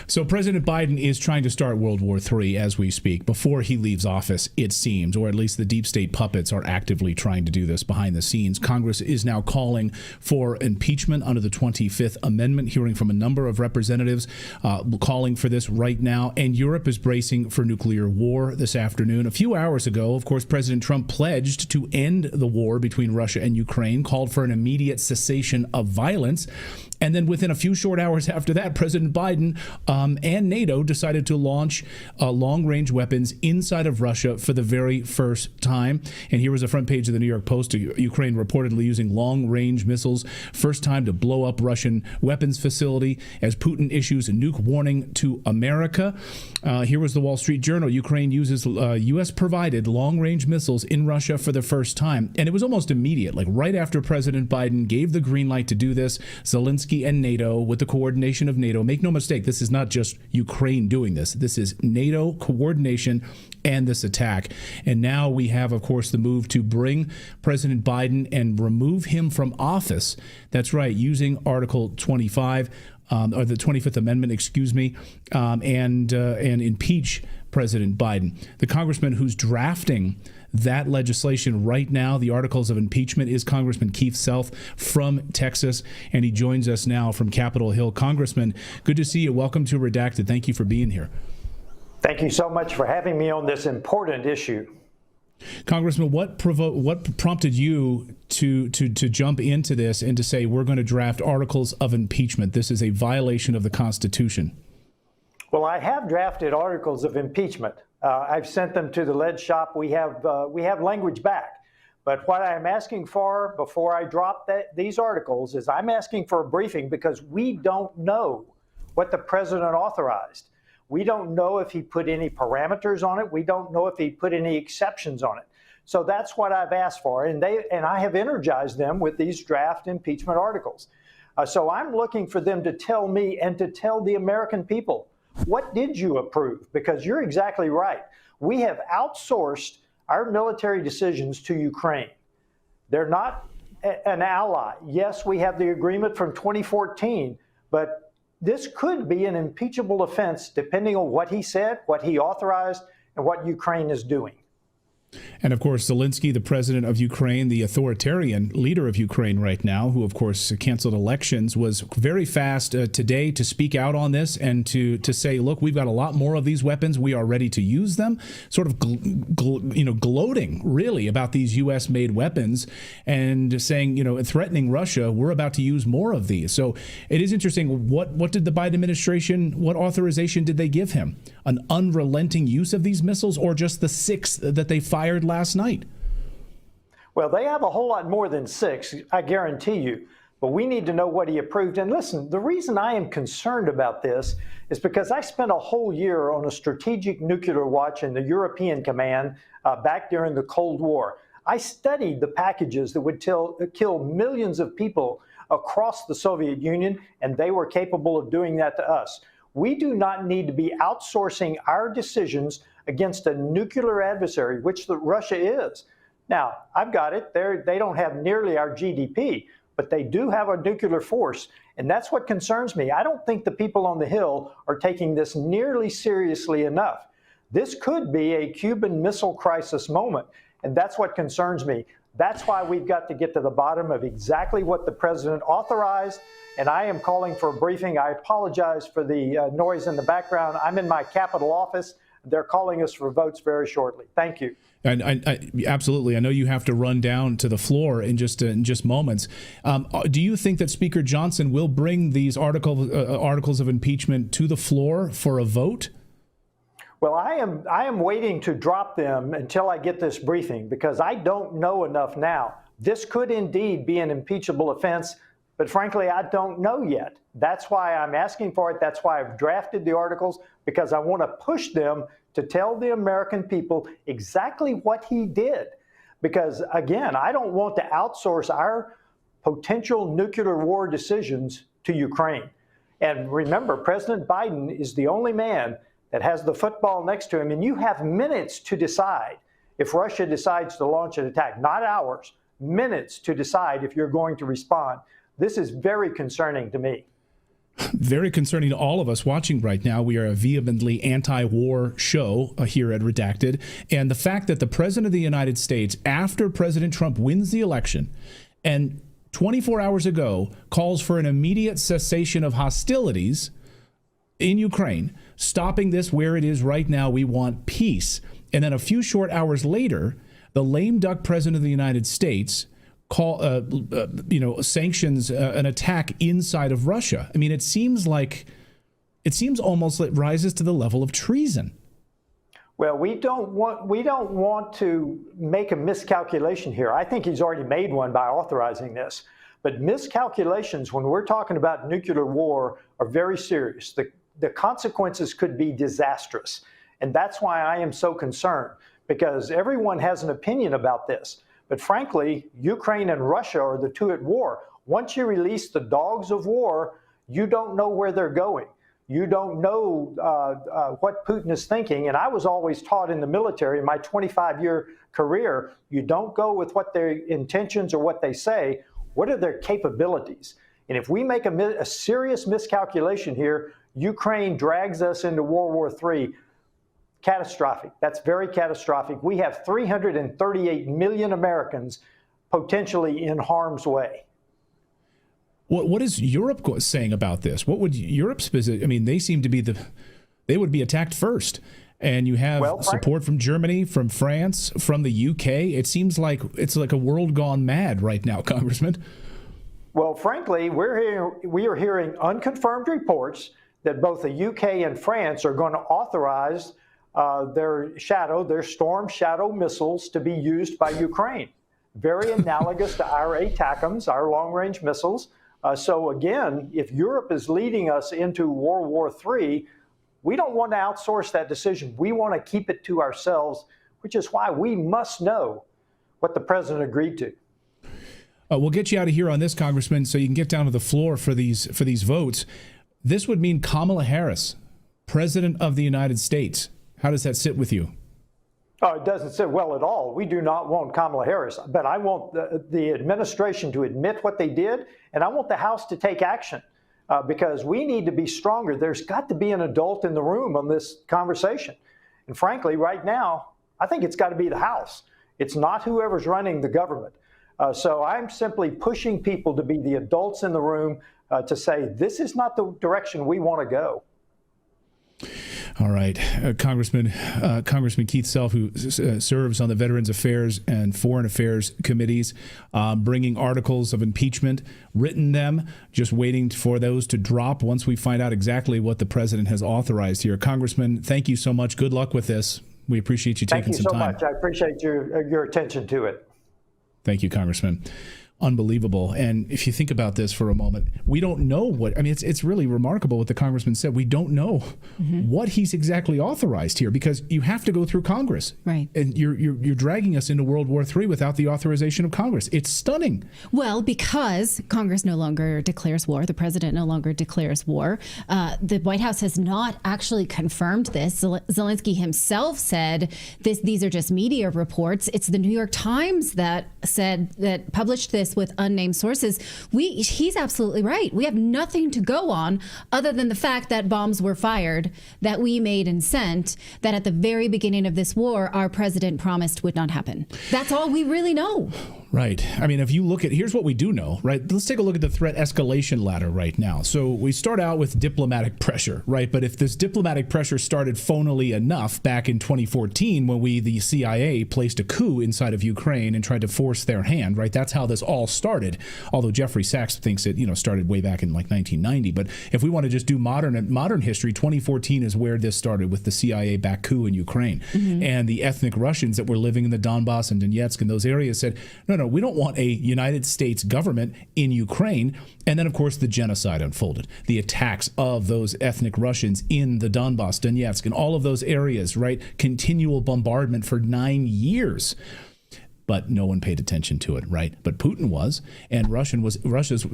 So President Biden is trying to start World War III as we speak, before he leaves office, it seems, or at least the deep state puppets are actively trying to do this behind the scenes. Congress is now calling for impeachment under the 25th Amendment, hearing from a number of representatives calling for this right now. And Europe is bracing for nuclear war this afternoon. A few hours ago, of course, President Trump pledged to end the war between Russia and Ukraine, called for an immediate cessation of violence. And then within a few short hours after that, President Biden and NATO decided to launch long-range weapons inside of Russia for the very first time. And here was the front page of the New York Post. Ukraine reportedly using long-range missiles. First time to blow up Russian weapons facility as Putin issues a nuke warning to America. Here was the Wall Street Journal. Ukraine uses U.S.-provided long-range missiles in Russia for the first time. And it was almost immediate, like right after President Biden gave the green light to do this. Zelensky and NATO, with the coordination of NATO. Make no mistake, this is not just Ukraine doing this. This is NATO coordination and this attack. And now we have, of course, the move to bring President Biden and remove him from office. That's right, using Article 25, or the 25th Amendment, excuse me, and impeach President Biden. The congressman who's drafting that legislation right now, the articles of impeachment, is Congressman Keith Self from Texas, and he joins us now from Capitol Hill. Congressman, good to see you. Welcome to Redacted. Thank you for being here. Thank you so much for having me on this important issue. Congressman, what prompted you to jump into this and to say we're going to draft articles of impeachment? This is a violation of the Constitution. Well, I have drafted articles of impeachment. I've sent them to the lead shop. We have language back. But what I'm asking for before I drop these articles is I'm asking for a briefing, because we don't know what the president authorized. We don't know if he put any parameters on it. We don't know if he put any exceptions on it. So that's what I've asked for, and I have energized them with these draft impeachment articles. So I'm looking for them to tell me and to tell the American people, what did you approve? Because you're exactly right. We have outsourced our military decisions to Ukraine. They're not an ally. Yes, we have the agreement from 2014, but this could be an impeachable offense depending on what he said, what he authorized, and what Ukraine is doing. And of course, Zelensky, the president of Ukraine, the authoritarian leader of Ukraine right now, who of course canceled elections, was very fast today to speak out on this and to say, look, we've got a lot more of these weapons. We are ready to use them, sort of gloating really about these U.S.-made weapons and saying, threatening Russia, we're about to use more of these. So it is interesting. What did the Biden administration, what authorization did they give him? An unrelenting use of these missiles, or just the 6 that they fired last night? Well, they have a whole lot more than 6, I guarantee you. But we need to know what he approved. And listen, the reason I am concerned about this is because I spent a whole year on a strategic nuclear watch in the European Command back during the Cold War. I studied the packages that would kill millions of people across the Soviet Union, and they were capable of doing that to us. We do not need to be outsourcing our decisions against a nuclear adversary, which Russia is. Now, I've got it. They don't have nearly our GDP, but they do have a nuclear force, and that's what concerns me. I don't think the people on the Hill are taking this nearly seriously enough. This could be a Cuban Missile Crisis moment, and that's what concerns me. That's why we've got to get to the bottom of exactly what the president authorized, and I am calling for a briefing. I apologize for the noise in the background. I'm in my Capitol office. They're calling us for votes very shortly. Thank you. And absolutely. I know you have to run down to the floor in just moments. Do you think that Speaker Johnson will bring these articles of impeachment to the floor for a vote? Well, I am waiting to drop them until I get this briefing, because I don't know enough now. This could indeed be an impeachable offense, but frankly, I don't know yet. That's why I'm asking for it. That's why I've drafted the articles, because I want to push them to tell the American people exactly what he did. Because again, I don't want to outsource our potential nuclear war decisions to Ukraine. And remember, President Biden is the only man that has the football next to him, and you have minutes to decide if Russia decides to launch an attack, not hours, minutes to decide if you're going to respond. This is very concerning to me. Very concerning to all of us watching right now. We are a vehemently anti-war show here at Redacted. And the fact that the President of the United States, after President Trump wins the election, and 24 hours ago calls for an immediate cessation of hostilities in Ukraine, stopping this where it is right now. We want peace. And then a few short hours later, the lame duck President of the United States sanctions an attack inside of Russia. I mean, it seems almost like it rises to the level of treason. Well, we don't want to make a miscalculation here. I think he's already made one by authorizing this. But miscalculations, when we're talking about nuclear war, are very serious. The consequences could be disastrous. And that's why I am so concerned, because everyone has an opinion about this. But frankly, Ukraine and Russia are the two at war. Once you release the dogs of war, you don't know where they're going. You don't know what Putin is thinking. And I was always taught in the military, in my 25-year career, you don't go with what their intentions or what they say. What are their capabilities? And if we make a serious miscalculation here, Ukraine drags us into World War III. Catastrophic. That's very catastrophic. We have 338 million Americans potentially in harm's way. What is Europe saying about this? What would Europe's position? I mean, they seem to be they would be attacked first. And you have support from Germany, from France, from the UK. It seems like it's like a world gone mad right now, Congressman. Well, frankly, we are hearing unconfirmed reports that both the UK and France are going to authorize their Storm Shadow missiles to be used by Ukraine. Very analogous to our ATACMS, our long-range missiles. So again, if Europe is leading us into World War III, we don't want to outsource that decision. We want to keep it to ourselves, which is why we must know what the president agreed to. We'll get you out of here on this, Congressman, so you can get down to the floor for these votes. This would mean Kamala Harris, President of the United States. How does that sit with you? Oh, it doesn't sit well at all. We do not want Kamala Harris, but I want the administration to admit what they did, and I want the House to take action because we need to be stronger. There's got to be an adult in the room on this conversation. And frankly, right now, I think it's got to be the House. It's not whoever's running the government. So I'm simply pushing people to be the adults in the room to say, this is not the direction we want to go. All right. Congressman Keith Self, who serves on the Veterans Affairs and Foreign Affairs committees, bringing articles of impeachment, written them, just waiting for those to drop once we find out exactly what the president has authorized here. Congressman, thank you so much. Good luck with this. We appreciate you taking some time. Thank you so much. I appreciate your attention to it. Thank you, Congressman. Unbelievable. And if you think about this for a moment, we don't know what, I mean, it's really remarkable what the congressman said. We don't know what he's exactly authorized here because you have to go through Congress. Right. And you're dragging us into World War III without the authorization of Congress. It's stunning. Well, because Congress no longer declares war, the president no longer declares war. The White House has not actually confirmed this. Zelensky himself said these are just media reports. It's the New York Times that published this with unnamed sources. He's absolutely right. We have nothing to go on other than the fact that bombs were fired, that we made and sent, that at the very beginning of this war, our president promised would not happen. That's all we really know. Right. I mean, if you look at, here's what we do know, right? Let's take a look at the threat escalation ladder right now. So we start out with diplomatic pressure, right? But if this diplomatic pressure started phonily enough back in 2014 when the CIA placed a coup inside of Ukraine and tried to force their hand, right? That's how this all started. Although Jeffrey Sachs thinks it, started way back in like 1990. But if we want to just do modern history, 2014 is where this started with the CIA-backed coup in Ukraine. And the ethnic Russians that were living in the Donbass and Donetsk and those areas said, no, we don't want a United States government in Ukraine. And then, of course, the genocide unfolded. The attacks of those ethnic Russians in the Donbass, Donetsk, and all of those areas, right? Continual bombardment for 9 years. but no one paid attention to it, right? But Putin was, and Russia's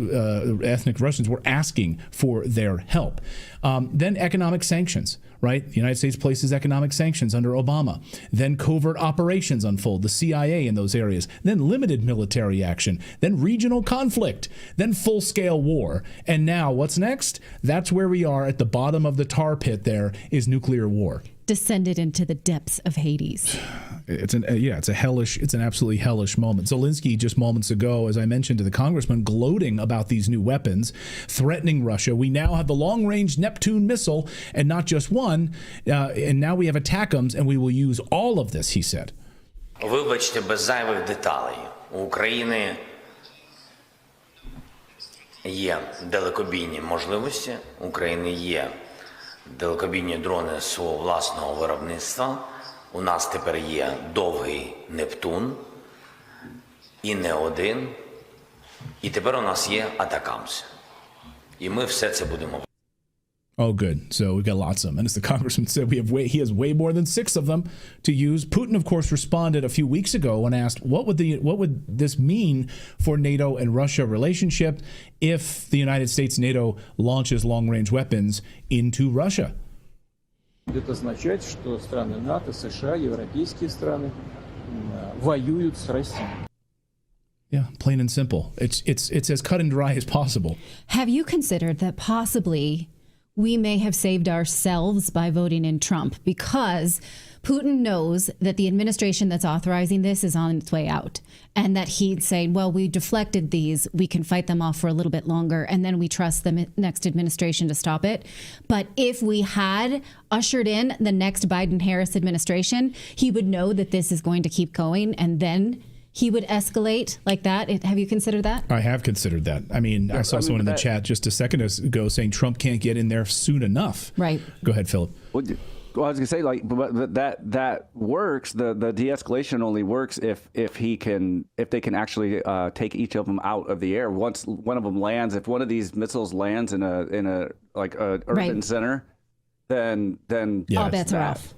ethnic Russians were asking for their help. Then economic sanctions, right? The United States places economic sanctions under Obama. Then covert operations unfold, the CIA in those areas. Then limited military action. Then regional conflict. Then full-scale war. And now, what's next? That's where we are at the bottom of the tar pit. There is nuclear war. Descended into the depths of Hades. It's an absolutely hellish moment. Zelensky just moments ago, as I mentioned to the congressman, gloating about these new weapons, threatening Russia. We now have the long-range Neptune missile, and not just one. And now we have ATACMS, and we will use all of this, he said. Вибачте, без зайвих деталей. У України є далекобійні можливості, у України є далекобійні дрони свого власного виробництва. У нас тепер є довгий Нептун, і не один, і тепер у нас є ATACMS. І ми все це будемо. Oh, good. So we've got lots of them. And as the congressman said, he has way more than 6 of them to use. Putin, of course, responded a few weeks ago when asked, what would this mean for NATO and Russia relationship if the United States NATO launches long-range weapons into Russia? Будет означать, что страны НАТО, США, европейские страны воюют с Россией. Yeah, plain and simple. It's as cut and dry as possible. Have you considered that possibly we may have saved ourselves by voting in Trump, because Putin knows that the administration that's authorizing this is on its way out, and that he'd say, well, we deflected these, we can fight them off for a little bit longer, and then we trust the next administration to stop it. But if we had ushered in the next Biden-Harris administration, he would know that this is going to keep going, and then he would escalate like that. Have you considered that? I have considered that. I mean, I saw someone in the chat just a second ago saying Trump can't get in there soon enough. Right. Go ahead, Philip. Well, I was gonna say, like, but that works. The de-escalation only works if they can actually take each of them out of the air. Once one of them lands, if one of these missiles lands in a urban center, then all bets are off.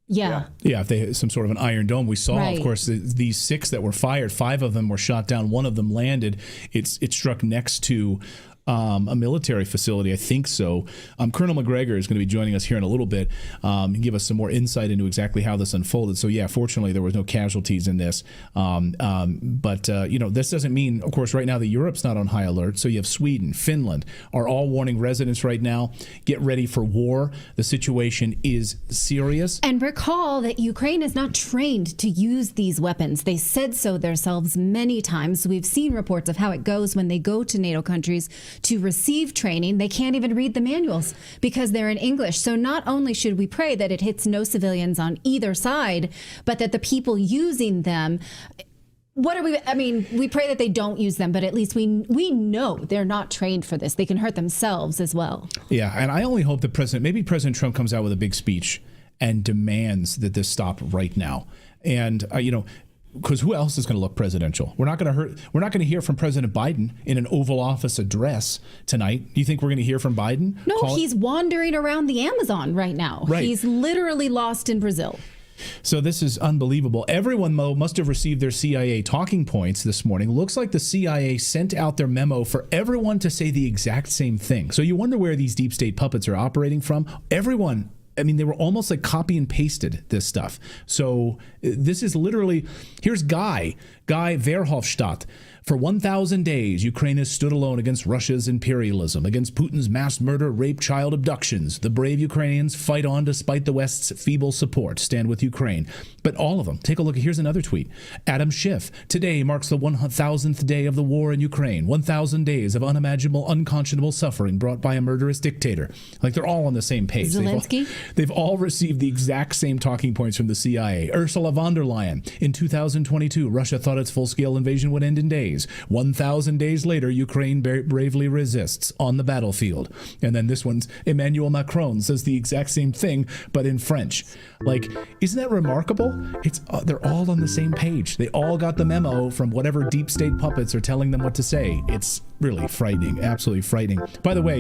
Yeah, if they hit some sort of an Iron Dome. We saw, of course, these 6 that were fired, 5 of them were shot down. One of them landed. It struck next to a military facility, I think so. Colonel McGregor is going to be joining us here in a little bit and give us some more insight into exactly how this unfolded. So, yeah, fortunately, there was no casualties in this. But this doesn't mean, of course, right now that Europe's not on high alert. So you have Sweden, Finland are all warning residents right now, get ready for war. The situation is serious. And recall that Ukraine is not trained to use these weapons. They said so themselves many times. We've seen reports of how it goes when they go to NATO countries to receive training. They can't even read the manuals because they're in English. So not only should we pray that it hits no civilians on either side, but that the people using them, we pray that they don't use them, but at least we know they're not trained for this. They can hurt themselves as well. Yeah, and I only hope that maybe President Trump comes out with a big speech and demands that this stop right now. And, because who else is going to look presidential? We're not going to hear from President Biden in an Oval Office address tonight. Do you think we're going to hear from Biden? No, he's wandering around the Amazon right now. Right. He's literally lost in Brazil. So this is unbelievable. Everyone, Mo, must have received their CIA talking points this morning. Looks like the CIA sent out their memo for everyone to say the exact same thing. So you wonder where these deep state puppets are operating from. Everyone, they were almost like copy and pasted this stuff. So this is literally, here's Guy Verhofstadt. For 1,000 days, Ukraine has stood alone against Russia's imperialism, against Putin's mass murder, rape, child abductions. The brave Ukrainians fight on despite the West's feeble support. Stand with Ukraine. But all of them, take a look. Here's another tweet. Adam Schiff. Today marks the 1,000th day of the war in Ukraine. 1,000 days of unimaginable, unconscionable suffering brought by a murderous dictator. Like, they're all on the same page. Zelensky? They've all received the exact same talking points from the CIA. Ursula von der Leyen. In 2022, Russia thought its full-scale invasion would end in days. 1,000 days later, Ukraine bravely resists on the battlefield. And then this one's Emmanuel Macron says the exact same thing, but in French. Like, isn't that remarkable? They're all on the same page. They all got the memo from whatever deep state puppets are telling them what to say. It's really frightening, absolutely frightening. By the way,